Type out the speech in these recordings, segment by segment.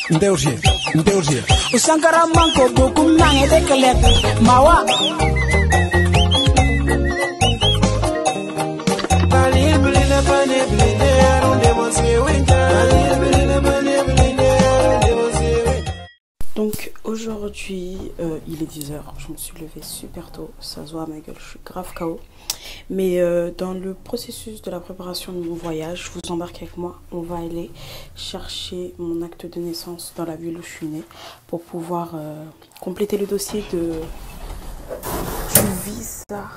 Ndeurgie. Usankara manko bokum nange de kelek mawa. Donc aujourd'hui il est 10 h, je me suis levée super tôt, ça se voit à ma gueule, je suis grave KO. Mais dans le processus de la préparation de mon voyage, je vous embarque avec moi, on va aller chercher mon acte de naissance dans la ville où je suis née pour pouvoir compléter le dossier du visa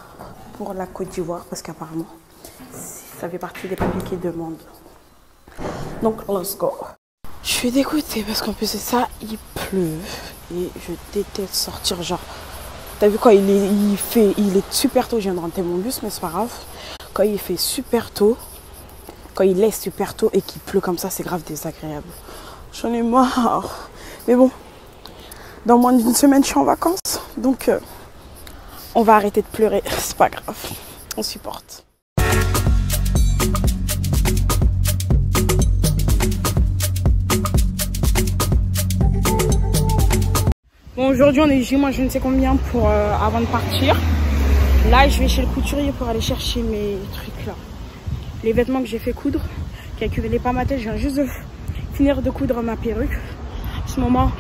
pour la Côte d'Ivoire parce qu'apparemment ça fait partie des papiers qu'ils demandent. Donc let's go. Je suis dégoûtée parce qu'en plus de ça, il pleut et je déteste sortir. Genre, t'as vu quand il est super tôt, je viens de rentrer mon bus, mais c'est pas grave. Quand il fait super tôt, quand il est super tôt et qu'il pleut comme ça, c'est grave désagréable. J'en ai marre. Mais bon, dans moins d'une semaine, je suis en vacances. Donc, on va arrêter de pleurer. C'est pas grave. On supporte. Bon, aujourd'hui on est chez moi, je ne sais combien pour avant de partir. Là je vais chez le couturier pour aller chercher mes trucs là. Les vêtements que j'ai fait coudre, qui accumulaient pas ma tête, je viens juste de finir de coudre ma perruque. En ce moment,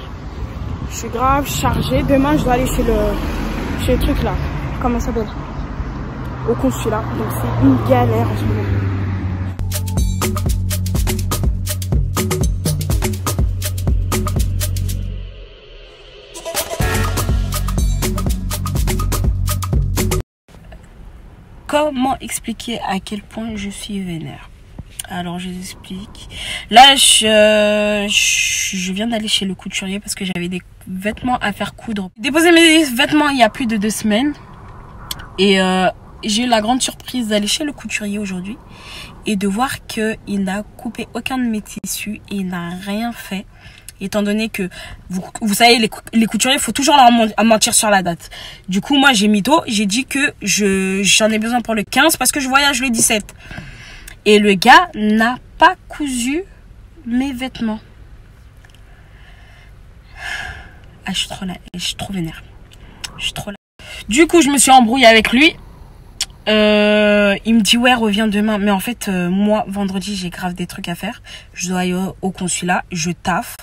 je suis grave chargée. Demain je dois aller chez le truc là. Comment ça s'appelle? Au consulat. Donc c'est une galère en ce moment. Comment expliquer à quel point je suis vénère? Alors je vous explique. Là je viens d'aller chez le couturier parce que j'avais des vêtements à faire coudre. J'ai déposé mes vêtements il y a plus de 2 semaines. Et j'ai eu la grande surprise d'aller chez le couturier aujourd'hui et de voir qu'il n'a coupé aucun de mes tissus et il n'a rien fait. Étant donné que, vous savez, les couturiers, il faut toujours leur mentir sur la date. Du coup, moi, j'ai mytho. J'ai dit que j'en ai besoin pour le 15 parce que je voyage le 17. Et le gars n'a pas cousu mes vêtements. Ah, je suis trop vénère. Je suis trop là. Du coup, je me suis embrouillée avec lui. Il me dit ouais, reviens demain. Mais en fait moi vendredi j'ai grave des trucs à faire. Je dois aller au consulat, je taffe,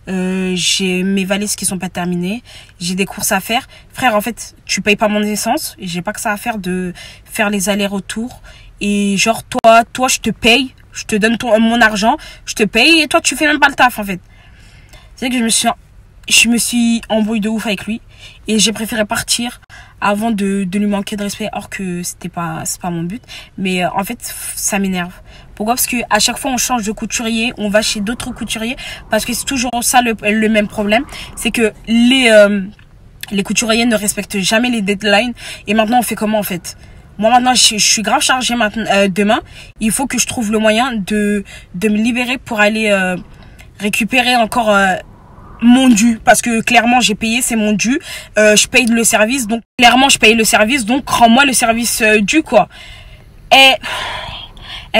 j'ai mes valises qui sont pas terminées, j'ai des courses à faire. Frère, en fait tu payes pas mon essence, j'ai pas que ça à faire de faire les allers-retours. Et genre toi je te paye, je te donne mon argent, je te paye et toi tu fais même pas le taf en fait. C'est que je me suis embrouillée de ouf avec lui et j'ai préféré partir avant de lui manquer de respect, or que c'est pas mon but. Mais en fait ça m'énerve. Pourquoi? Parce que à chaque fois on change de couturier, on va chez d'autres couturiers, parce que c'est toujours ça le même problème, c'est que les couturiers ne respectent jamais les deadlines. Et maintenant on fait comment en fait? Moi maintenant je suis grave chargée maintenant, demain il faut que je trouve le moyen de me libérer pour aller récupérer encore mon dû, parce que clairement j'ai payé, c'est mon dû, je paye le service, donc clairement je paye le service, donc rends-moi le service dû quoi. Et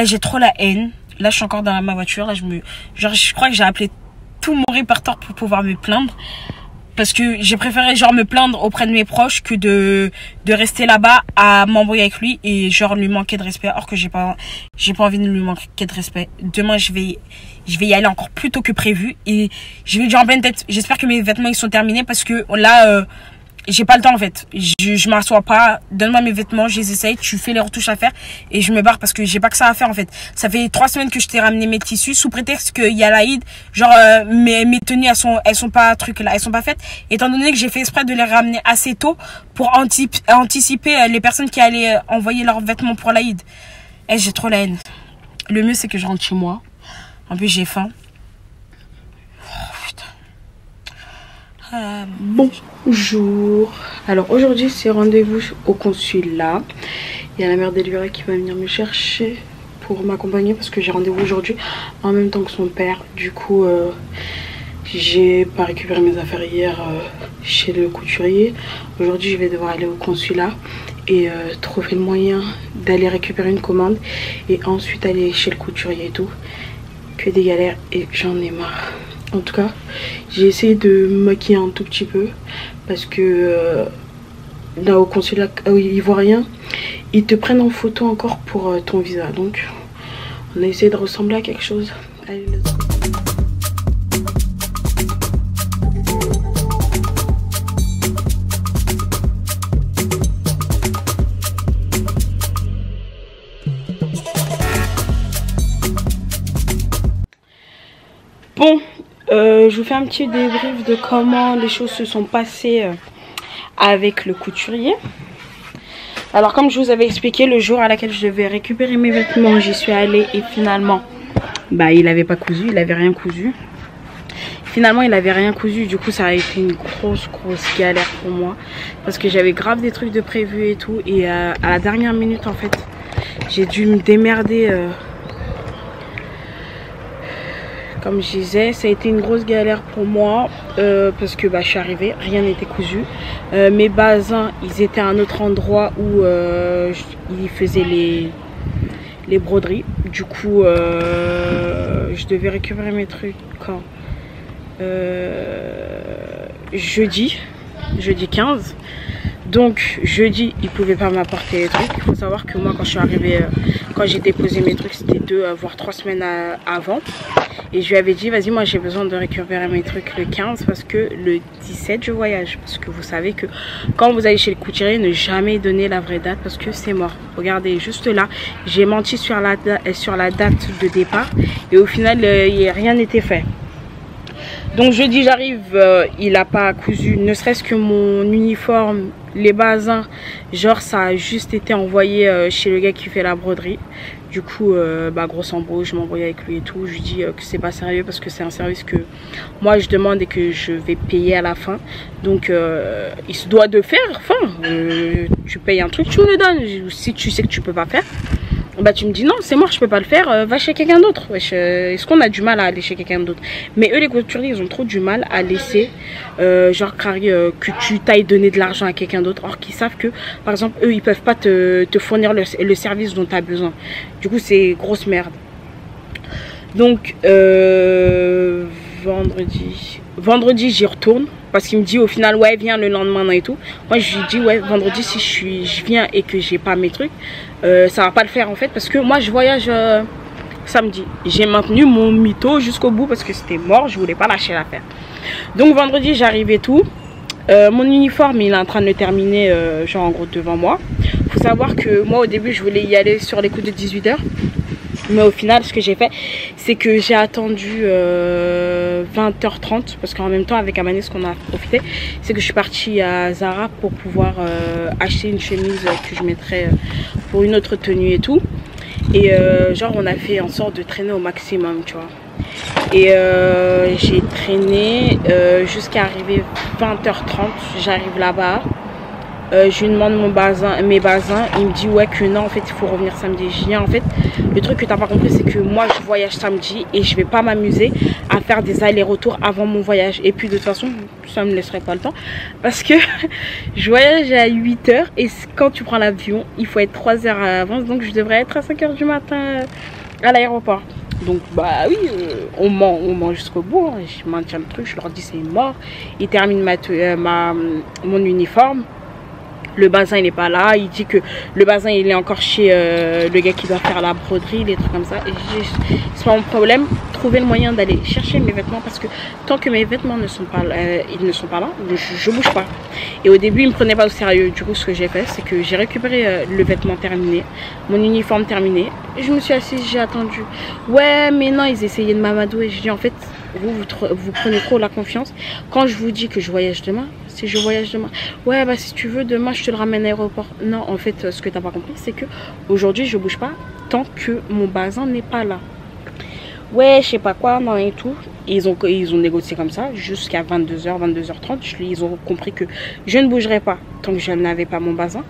j'ai trop la haine. Là je suis encore dans ma voiture, là je crois que j'ai appelé tout mon répertoire pour pouvoir me plaindre, parce que j'ai préféré genre me plaindre auprès de mes proches que de rester là-bas à m'embrouiller avec lui et genre lui manquer de respect, or que j'ai pas envie de lui manquer de respect. Demain je vais y aller encore plus tôt que prévu et je vais dire en pleine tête, j'espère que mes vêtements ils sont terminés, parce que là j'ai pas le temps en fait. Je m'assois pas, donne-moi mes vêtements, je les essaye, tu fais les retouches à faire et je me barre, parce que j'ai pas que ça à faire en fait. Ça fait 3 semaines que je t'ai ramené mes tissus sous prétexte qu'il y a l'Aïd, genre mes tenues elles sont pas elles sont pas faites, étant donné que j'ai fait exprès de les ramener assez tôt pour anticiper les personnes qui allaient envoyer leurs vêtements pour l'Aïd. Et j'ai trop la haine. Le mieux c'est que je rentre chez moi. En plus j'ai faim. Bonjour. Alors aujourd'hui c'est rendez-vous au consulat. Il y a la mère d'Elvira qui va venir me chercher pour m'accompagner parce que j'ai rendez-vous aujourd'hui en même temps que son père. Du coup j'ai pas récupéré mes affaires hier chez le couturier. Aujourd'hui je vais devoir aller au consulat et trouver le moyen d'aller récupérer une commande et ensuite aller chez le couturier et tout. Que des galères et j'en ai marre. En tout cas, j'ai essayé de me maquiller un tout petit peu parce que là au consulat ivoirien, ils te prennent en photo encore pour ton visa. Donc, on a essayé de ressembler à quelque chose. Allez, let's go. Bon, je vous fais un petit débrief de comment les choses se sont passées avec le couturier. Alors comme je vous avais expliqué, le jour à laquelle je devais récupérer mes vêtements, j'y suis allée et finalement, bah il avait pas cousu, il avait rien cousu. Finalement il avait rien cousu, du coup ça a été une grosse galère pour moi. Parce que j'avais grave des trucs de prévu et tout. Et à la dernière minute en fait, j'ai dû me démerder. Comme je disais, ça a été une grosse galère pour moi parce que bah, je suis arrivée, rien n'était cousu. Mes basins, ils étaient à un autre endroit où ils faisaient les broderies. Du coup, je devais récupérer mes trucs quand jeudi 15. Donc jeudi, ils pouvaient pas m'apporter les trucs. Il faut savoir que moi, quand je suis arrivée, quand j'ai déposé mes trucs, c'était 2 voire 3 semaines avant. Et je lui avais dit, vas-y, moi j'ai besoin de récupérer mes trucs le 15 parce que le 17 je voyage. Parce que vous savez que quand vous allez chez le couturier, ne jamais donner la vraie date parce que c'est mort. Regardez, juste là, j'ai menti sur la date de départ et au final, rien n'était fait. Donc jeudi j'arrive, il n'a pas cousu, ne serait-ce que mon uniforme, les basins, genre ça a juste été envoyé chez le gars qui fait la broderie. Du coup, bah, grosse embrouille, je m'embrouille avec lui et tout. Je lui dis que c'est pas sérieux parce que c'est un service que moi je demande et que je vais payer à la fin. Donc il se doit de faire, enfin, tu payes un truc, tu me le donnes. Si tu sais que tu peux pas faire, bah tu me dis non, c'est mort, je peux pas le faire, va chez quelqu'un d'autre. Est-ce qu'on a du mal à aller chez quelqu'un d'autre? Mais eux les couturiers, ils ont trop du mal à laisser genre que tu t'ailles donner de l'argent à quelqu'un d'autre, or qu'ils savent que par exemple eux ils peuvent pas te fournir le service dont tu as besoin. Du coup c'est grosse merde. Donc vendredi j'y retourne parce qu'il me dit au final ouais viens le lendemain et tout. Moi je lui dis ouais vendredi si je viens et que j'ai pas mes trucs, ça va pas le faire en fait parce que moi je voyage samedi. J'ai maintenu mon mytho jusqu'au bout parce que c'était mort, je voulais pas lâcher l'affaire. Donc vendredi j'arrive et tout. Mon uniforme il est en train de le terminer genre en gros devant moi. Faut savoir que moi au début je voulais y aller sur les coups de 18 h. Mais au final ce que j'ai fait c'est que j'ai attendu 20h30 parce qu'en même temps avec Amané ce qu'on a profité c'est que je suis partie à Zara pour pouvoir acheter une chemise que je mettrais pour une autre tenue et tout. Et genre on a fait en sorte de traîner au maximum tu vois. Et j'ai traîné jusqu'à arriver 20h30, j'arrive là-bas. Je lui demande mes basins, il me dit ouais que non en fait il faut revenir samedi. Je viens en fait, le truc que t'as pas compris c'est que moi je voyage samedi et je vais pas m'amuser à faire des allers-retours avant mon voyage. Et puis de toute façon ça me laisserait pas le temps parce que je voyage à 8 h et quand tu prends l'avion il faut être 3 h à l'avance, donc je devrais être à 5 h du matin à l'aéroport. Donc bah oui, on ment jusqu'au bout, hein. Je maintiens le truc, je leur dis c'est mort. Ils terminent mon uniforme. Le bazin il n'est pas là, il dit que le bazin il est encore chez le gars qui doit faire la broderie, des trucs comme ça. Et c'est pas mon problème, trouver le moyen d'aller chercher mes vêtements parce que tant que mes vêtements ne sont pas là, je bouge pas. Et au début il me prenait pas au sérieux, du coup ce que j'ai fait c'est que j'ai récupéré le vêtement terminé, mon uniforme terminé, et je me suis assise, j'ai attendu. Ouais mais non, ils essayaient de m'amadouer. Je dis en fait vous prenez trop la confiance. Quand je vous dis que je voyage demain, si je voyage demain, ouais bah si tu veux demain je te le ramène à l'aéroport. Non en fait ce que t'as pas compris c'est que aujourd'hui je bouge pas tant que mon bazin n'est pas là. Ouais je sais pas quoi non et tout. Et ils ont négocié comme ça jusqu'à 22 h 22h30. Ils ont compris que je ne bougerai pas tant que je n'avais pas mon bazin.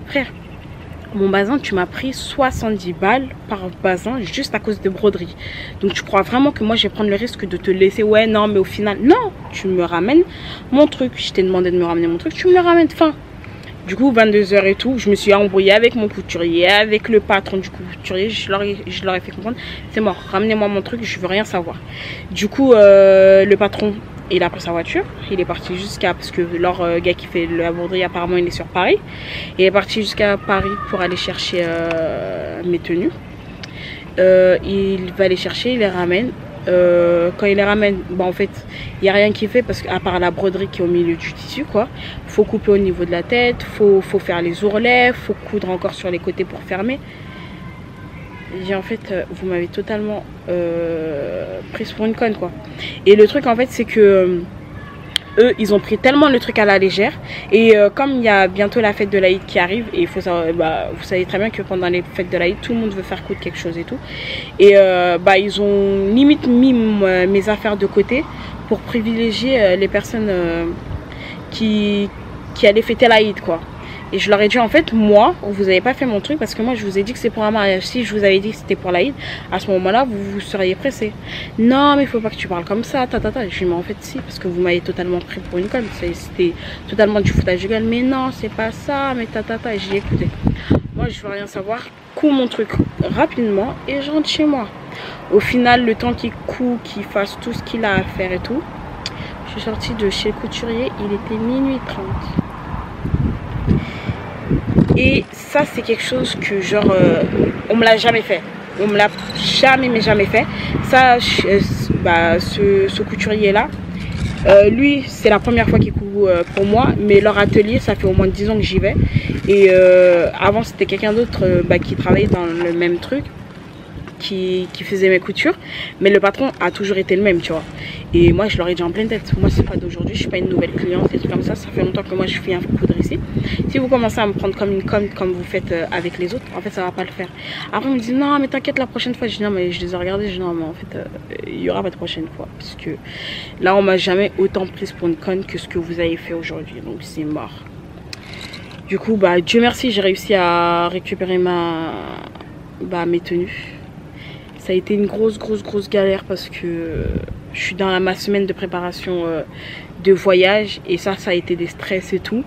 Frère, mon bazin tu m'as pris 70 balles par bazin juste à cause de broderie. Donc tu crois vraiment que moi je vais prendre le risque de te laisser? Ouais non mais au final non, tu me ramènes mon truc. Je t'ai demandé de me ramener mon truc, tu me le ramènes. Fin. Du coup 22h et tout, je me suis embrouillée avec mon couturier, avec le patron du couturier. Je leur ai fait comprendre, c'est mort, ramenez-moi mon truc, je veux rien savoir. Du coup le patron, il a pris sa voiture, il est parti jusqu'à, parce que leur gars qui fait la broderie apparemment il est sur Paris, il est parti jusqu'à Paris pour aller chercher mes tenues. Il va les chercher, il les ramène. Quand il les ramène, bah en fait il n'y a rien qui fait, parce qu'à part la broderie qui est au milieu du tissu quoi, faut couper au niveau de la tête, faut faire les ourlets, faut coudre encore sur les côtés pour fermer. Et en fait vous m'avez totalement prise pour une conne quoi. Et le truc en fait c'est que eux ils ont pris tellement le truc à la légère, et comme il y a bientôt la fête de l'Aïd qui arrive, et il faut savoir, vous savez très bien que pendant les fêtes de l'Aïd tout le monde veut faire coudre quelque chose et tout, et ils ont limite mis mes affaires de côté pour privilégier les personnes qui allaient fêter l'Aïd quoi. Et je leur ai dit en fait, moi vous n'avez pas fait mon truc parce que moi je vous ai dit que c'est pour un mariage. Si je vous avais dit que c'était pour l'Aïd, à ce moment là vous seriez pressé. Non mais il faut pas que tu parles comme ça, Je lui ai dit mais en fait si, parce que vous m'avez totalement pris pour une conne, c'était totalement du foutage de gueule. Mais non c'est pas ça, mais Et j'ai écouté, moi je veux rien savoir, couds mon truc rapidement et je rentre chez moi. Au final le temps qu'il coud, qu'il fasse tout ce qu'il a à faire et tout, je suis sortie de chez le couturier, il était minuit 30. Et ça c'est quelque chose que genre on me l'a jamais fait, on me l'a jamais fait. Ça ce couturier là, lui c'est la première fois qu'il coud pour moi, mais leur atelier ça fait au moins 10 ans que j'y vais. Et avant c'était quelqu'un d'autre qui travaillait dans le même truc, qui faisait mes coutures, mais le patron a toujours été le même tu vois. Et moi je leur ai dit en pleine tête, moi c'est pas d'aujourd'hui, je suis pas une nouvelle cliente, des trucs comme ça fait longtemps que moi je viens coudre ici. Si vous commencez à me prendre comme une conne comme vous faites avec les autres, en fait ça va pas le faire. Après on me dit non mais t'inquiète la prochaine fois, je dis non mais je les ai regardés, je dis non mais en fait il y aura pas de prochaine fois, parce que là on m'a jamais autant prise pour une conne que ce que vous avez fait aujourd'hui, donc c'est mort. Du coup Dieu merci j'ai réussi à récupérer mes tenues. Ça a été une grosse galère parce que je suis dans ma semaine de préparation de voyage, et ça a été des stress et tout.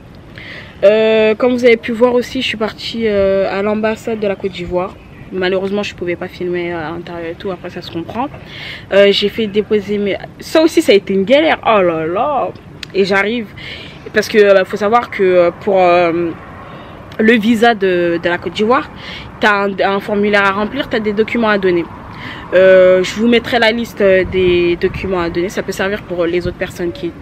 Comme vous avez pu voir aussi, je suis partie à l'ambassade de la Côte d'Ivoire. Malheureusement je pouvais pas filmer à l'intérieur et tout, après ça se comprend. J'ai fait déposer mes... Ça aussi ça a été une galère, oh là là. Et j'arrive, parce que faut savoir que pour le visa de la Côte d'Ivoire, tu as un formulaire à remplir, tu as des documents à donner. Je vous mettrai la liste des documents à donner, ça peut servir pour les autres personnes qui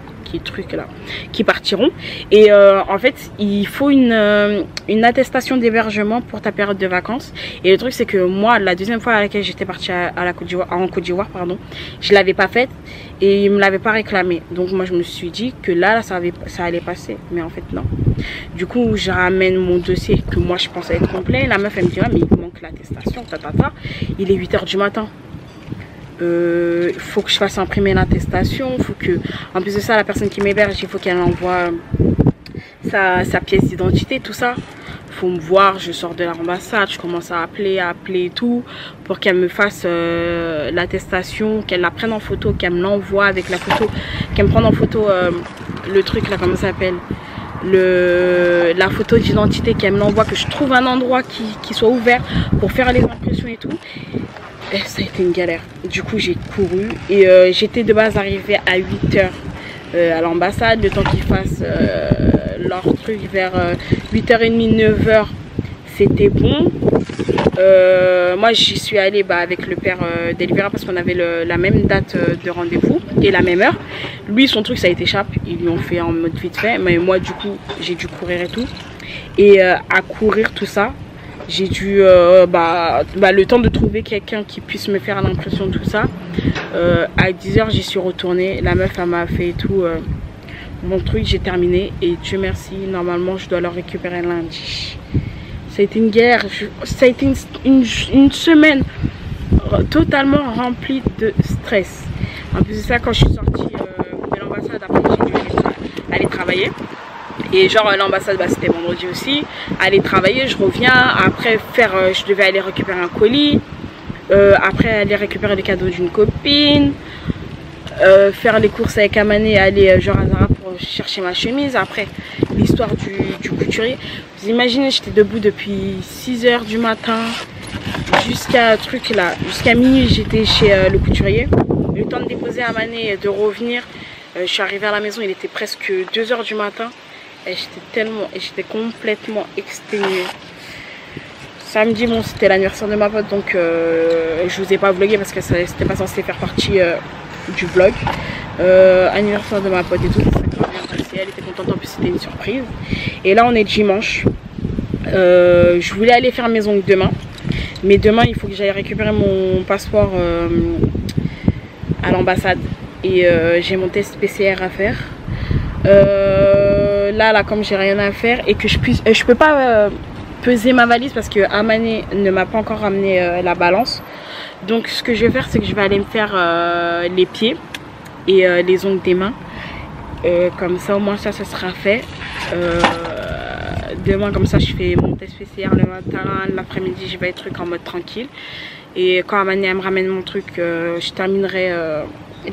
partiront. Et en fait il faut une attestation d'hébergement pour ta période de vacances. Et le truc c'est que moi la deuxième fois à laquelle j'étais partie en Côte d'Ivoire pardon, je l'avais pas faite et ils me l'avaient pas réclamé. Donc moi je me suis dit que là ça allait passer, mais en fait non. Du coup je ramène mon dossier que moi je pensais être complet. La meuf elle me dit ah mais il manque l'attestation, il est 8 h du matin. Faut que je fasse imprimer l'attestation, faut que, en plus de ça, la personne qui m'héberge, il faut qu'elle envoie sa pièce d'identité, tout ça. Faut me voir, je sors de l'ambassade, je commence à appeler et tout, pour qu'elle me fasse l'attestation, qu'elle la prenne en photo, qu'elle me l'envoie avec la photo, qu'elle me prenne en photo le truc là, comment ça s'appelle, la photo d'identité, qu'elle me l'envoie, que je trouve un endroit qui soit ouvert pour faire les impressions et tout. Et ça a été une galère. Du coup j'ai couru et j'étais de base arrivée à 8 h à l'ambassade, le temps qu'ils fassent leur truc vers 8h30, 9 h c'était bon. Moi j'y suis allée avec le père d'Elvira parce qu'on avait la même date de rendez-vous et la même heure. Lui son truc ça a été chape, ils lui ont fait en mode vite fait, mais moi du coup j'ai dû courir et tout. Et à courir tout ça, j'ai dû le temps de trouver quelqu'un qui puisse me faire l'impression de tout ça. À 10 h j'y suis retournée, la meuf elle m'a fait tout mon truc, j'ai terminé et Dieu merci, normalement je dois le récupérer lundi. Ça a été une guerre, ça a été une semaine totalement remplie de stress. En plus de ça, quand je suis sortie de l'ambassade, après j'ai dû aller travailler. Et genre l'ambassade c'était vendredi aussi, aller travailler, je reviens, après je devais aller récupérer un colis, après aller récupérer les cadeaux d'une copine, faire les courses avec Amané, aller genre à Zara pour chercher ma chemise, après l'histoire du couturier. Vous imaginez, j'étais debout depuis 6 h du matin jusqu'à jusqu'à minuit, j'étais chez le couturier. Le temps de déposer à Mané et de revenir, je suis arrivée à la maison, il était presque 2 h du matin. Et j'étais complètement exténuée. Samedi, bon, c'était l'anniversaire de ma pote, donc je vous ai pas vlogué parce que c'était pas censé faire partie du vlog. Anniversaire de ma pote et tout, ça s'est bien passé, elle était contente, en plus c'était une surprise. Et là on est dimanche. Je voulais aller faire mes ongles demain, mais demain il faut que j'aille récupérer mon passeport à l'ambassade et j'ai mon test PCR à faire. Là comme j'ai rien à faire et que je peux pas peser ma valise parce que Amané ne m'a pas encore ramené la balance. Donc ce que je vais faire, c'est que je vais aller me faire les pieds et les ongles des mains. Comme ça au moins ça sera fait. Demain comme ça je fais mon test PCR le matin, l'après-midi je vais être en mode tranquille. Et quand Amané me ramène mon truc, je terminerai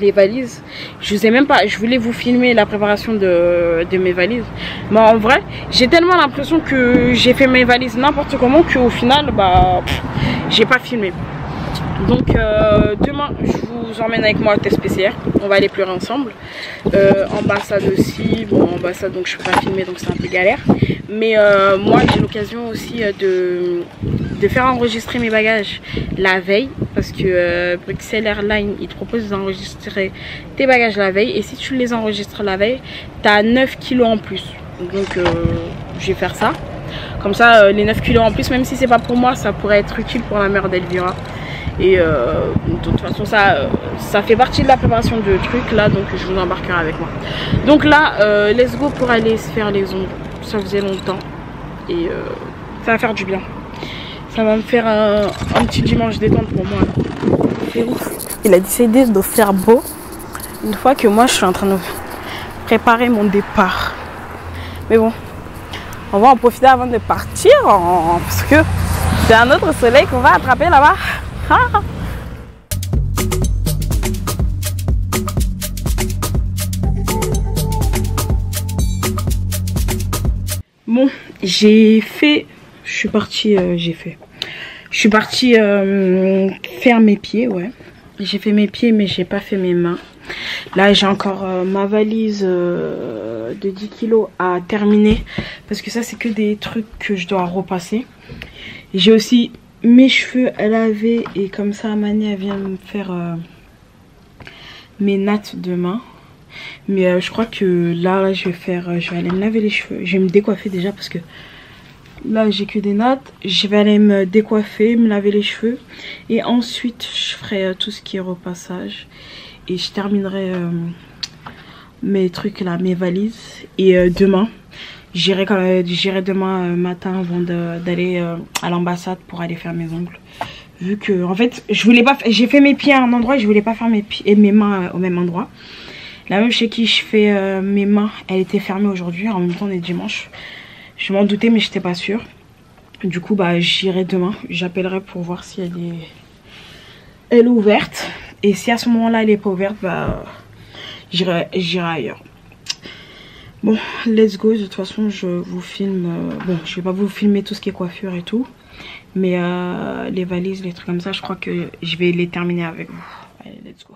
les valises. Je vous ai même pas, je voulais vous filmer la préparation de mes valises, mais en vrai j'ai tellement l'impression que j'ai fait mes valises n'importe comment qu'au final bah j'ai pas filmé. Donc demain je vous emmène avec moi au test PCR, on va aller pleurer ensemble. Ambassade aussi, bon ambassade donc je peux pas filmer donc c'est un peu galère, mais moi j'ai l'occasion aussi de faire enregistrer mes bagages la veille parce que Bruxelles Airlines il te propose d'enregistrer tes bagages la veille et si tu les enregistres la veille tu as 9 kilos en plus. Donc je vais faire ça, comme ça les 9 kilos en plus, même si c'est pas pour moi, ça pourrait être utile pour la mère d'Elvira. Et de toute façon ça fait partie de la préparation de trucs là, donc je vous embarquerai avec moi. Donc là let's go pour aller se faire les ongles, ça faisait longtemps et ça va faire du bien. Ça va me faire un petit dimanche détente pour moi. C'est ouf. Il a décidé de faire beau une fois que moi je suis en train de préparer mon départ. Mais bon, on va en profiter avant de partir parce que c'est un autre soleil qu'on va attraper là-bas. Bon, je suis partie faire mes pieds, ouais. J'ai fait mes pieds mais j'ai pas fait mes mains. Là j'ai encore ma valise de 10 kilos à terminer parce que ça c'est que des trucs que je dois repasser. J'ai aussi mes cheveux à laver et comme ça Amané elle vient me faire mes nattes demain. Mais je crois que là je vais aller me laver les cheveux. Je vais me décoiffer déjà parce que là j'ai que des nattes. Je vais aller me décoiffer, me laver les cheveux et ensuite je ferai tout ce qui est repassage et je terminerai mes trucs là, mes valises. Et demain j'irai demain matin avant d'aller à l'ambassade pour aller faire mes ongles. Vu que en fait je voulais pas, j'ai fait mes pieds à un endroit et je voulais pas faire mes pieds et mes mains au même endroit. La meuf chez qui je fais mes mains, elle était fermée aujourd'hui. En même temps on est dimanche. Je m'en doutais mais j'étais pas sûre. Du coup bah j'irai demain. J'appellerai pour voir si elle est ouverte. Et si à ce moment là elle est pas ouverte, bah j'irai ailleurs. Bon let's go. De toute façon je vous filme. Bon je vais pas vous filmer tout ce qui est coiffure et tout. Mais les valises, les trucs comme ça, je crois que je vais les terminer avec vous. Allez let's go.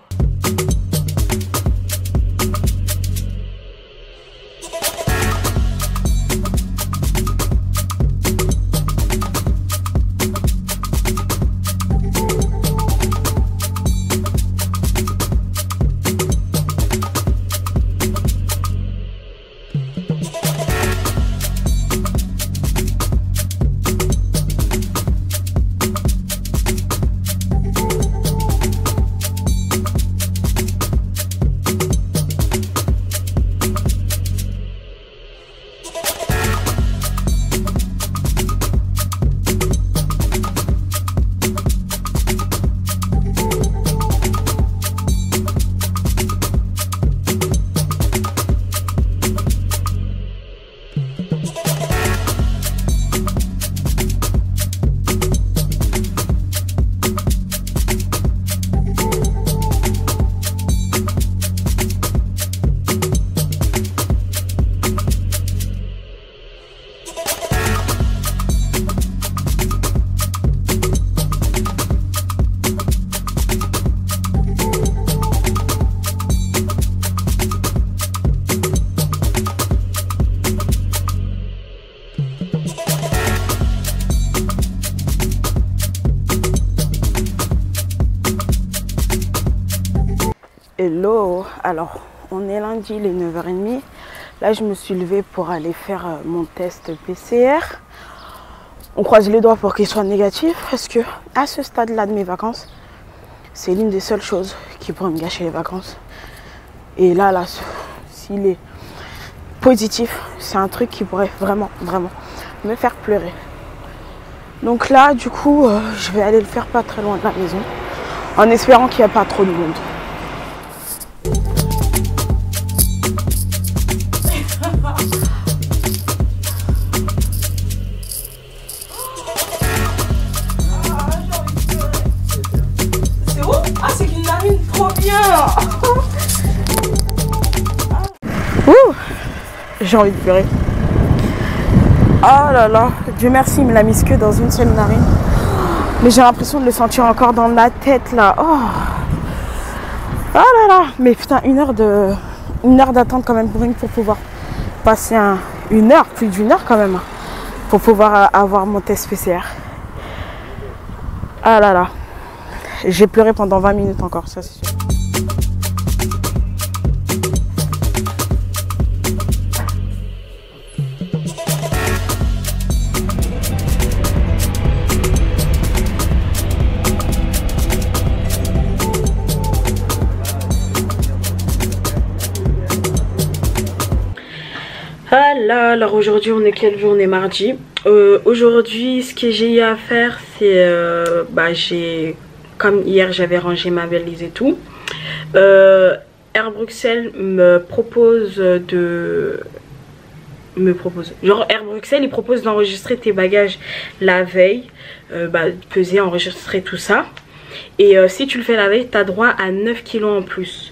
Hello, alors on est lundi, il est 9h30. Là je me suis levée pour aller faire mon test PCR. On croise les doigts pour qu'il soit négatif parce que à ce stade-là de mes vacances, c'est l'une des seules choses qui pourrait me gâcher les vacances. Et là, s'il est positif, c'est un truc qui pourrait vraiment me faire pleurer. Donc là, du coup, je vais aller le faire pas très loin de la maison, en espérant qu'il n'y a pas trop de monde. C'est où? Ah, c'est une narine trop bien. Ouh, j'ai envie de pleurer. Oh là là, Dieu merci, il me l'a mis que dans une seule narine. Mais j'ai l'impression de le sentir encore dans la tête là. Oh là là. Mais putain, une heure d'attente quand même pour pouvoir passer une heure, plus d'une heure quand même, pour pouvoir avoir mon test PCR. Ah là là. J'ai pleuré pendant 20 minutes encore, ça c'est sûr. Ah là, alors aujourd'hui on est quel jour? On est mardi. Aujourd'hui ce que j'ai eu à faire c'est comme hier j'avais rangé ma valise et tout. Air Bruxelles Air Bruxelles il propose d'enregistrer tes bagages la veille, peser, enregistrer tout ça. Et si tu le fais la veille, tu as droit à 9 kilos en plus.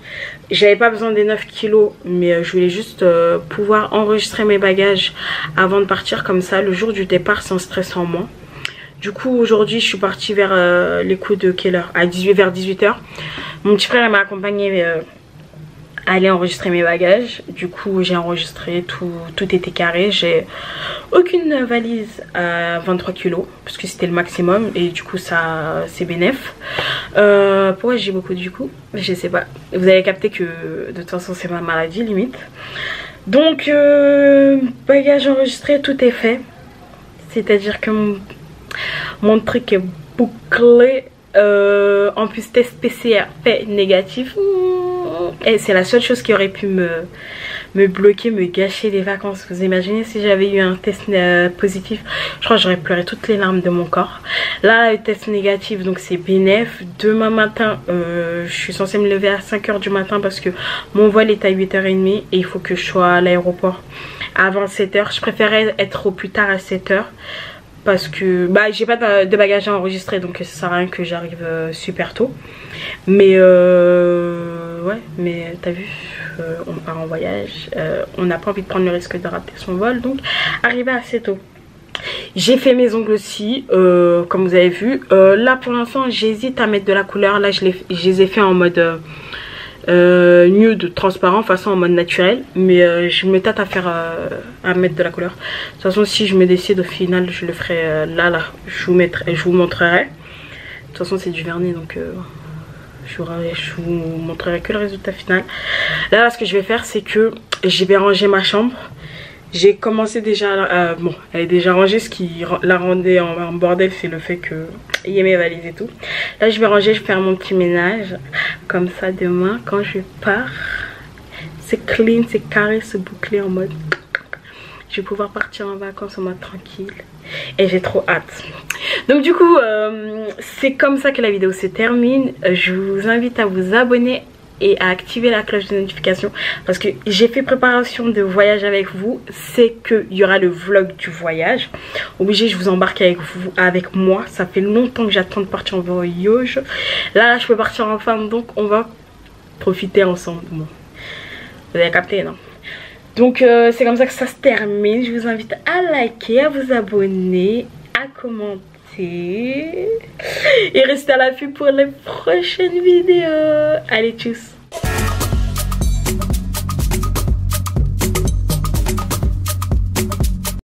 J'avais pas besoin des 9 kilos, mais je voulais juste pouvoir enregistrer mes bagages avant de partir, comme ça le jour du départ sans stress en moins. Du coup aujourd'hui je suis partie vers les coups de quelle heure? Vers 18h. Mon petit frère m'a accompagné à aller enregistrer mes bagages. Du coup j'ai enregistré, tout était carré. J'ai aucune valise à 23 kilos parce que c'était le maximum et du coup ça c'est bénef. Pourquoi j'ai beaucoup du coup? Je sais pas. Vous avez capté que de toute façon c'est ma maladie limite. Donc bagages enregistrés, tout est fait. C'est à dire que mon truc est bouclé. En plus test PCR fait négatif. Et c'est la seule chose qui aurait pu me bloquer, me gâcher les vacances. Vous imaginez si j'avais eu un test positif, je crois que j'aurais pleuré toutes les larmes de mon corps. Là le test négatif donc c'est bénef. Demain matin je suis censée me lever à 5 h du matin parce que mon vol est à 8h30 et il faut que je sois à l'aéroport avant 7 h. Je préférais être au plus tard à 7 h parce que j'ai pas de bagages à enregistrer, donc ça sert à rien que j'arrive super tôt. Mais ouais, mais t'as vu, on part en voyage, on n'a pas envie de prendre le risque de rater son vol, donc arriver assez tôt. J'ai fait mes ongles aussi, comme vous avez vu. Là pour l'instant j'hésite à mettre de la couleur. Là je les ai fait en mode nude transparent, façon en mode naturel, mais je me tâte à mettre de la couleur. De toute façon si je me décide au final je le ferai là je vous montrerai. De toute façon c'est du vernis donc je vous montrerai que le résultat final. Là ce que je vais faire c'est que je vais ranger ma chambre. J'ai commencé déjà, bon elle est déjà rangée. Ce qui la rendait en bordel c'est le fait que il y ait mes valises et tout. Là je vais ranger, je vais faire mon petit ménage. Comme ça demain quand je pars, c'est clean, c'est carré, c'est bouclé en mode... Je vais pouvoir partir en vacances en mode tranquille. Et j'ai trop hâte. Donc du coup c'est comme ça que la vidéo se termine. Je vous invite à vous abonner et à activer la cloche de notification parce que j'ai fait préparation de voyage avec vous. C'est qu'il y aura le vlog du voyage. Obligé, je vous embarque avec moi. Ça fait longtemps que j'attends de partir en voyage. Là je peux partir en femme, donc on va profiter ensemble. Bon, vous avez capté, non? Donc c'est comme ça que ça se termine. Je vous invite à liker, à vous abonner, à commenter et rester à l'affût pour les prochaines vidéos. Allez, tchuss!